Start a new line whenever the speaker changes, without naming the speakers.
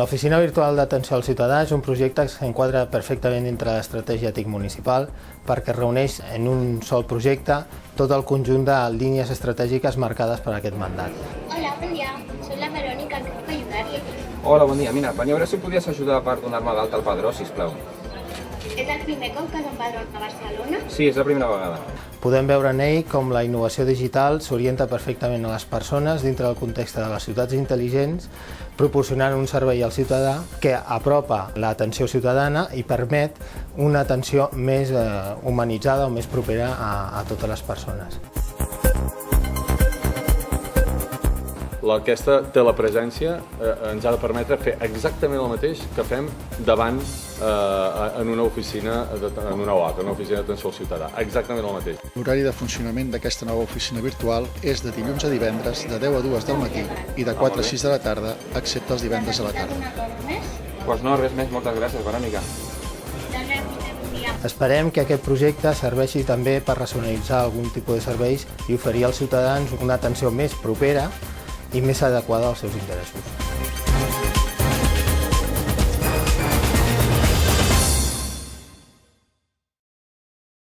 L'Oficina Virtual d'Atenció al Ciutadà és un projecte que s'enquadra perfectament dintre l'estratègia TIC municipal perquè reuneix en un sol projecte tot el conjunt de línies estratègiques marcades per aquest mandat.
Hola, bon dia. Soy la Verónica, que puc ajudar-li?
Hola, bon dia. Mira, venia a veure si podies ajudar per donar-me d'alta al padró, sisplau.
És el primer cop que s'empadrona a Barcelona?
Sí, és la primera vegada.
Podem veure en ell com la innovació digital s'orienta perfectament a les persones dintre del context de les ciutats intel·ligents, proporcionant un servei al ciutadà que apropa l'atenció ciutadana i permet una atenció més humanitzada o més propera a totes les persones.
Aquesta telepresència ens ha de permetre fer exactament el mateix que fem davant en una oficina, en una OAC, una oficina d'atenció al ciutadà. Exactament el mateix.
L'horari de funcionament d'aquesta nova oficina virtual és de dilluns a divendres de 10 a 2 del matí i de 4 a 6 de la tarda, excepte els divendres a la tarda.
Doncs no, res més. Moltes gràcies, Verònica.
Esperem que aquest projecte serveixi també per racionalitzar algun tipus de serveis i oferir als ciutadans una atenció més propera i més adequada als seus interessos.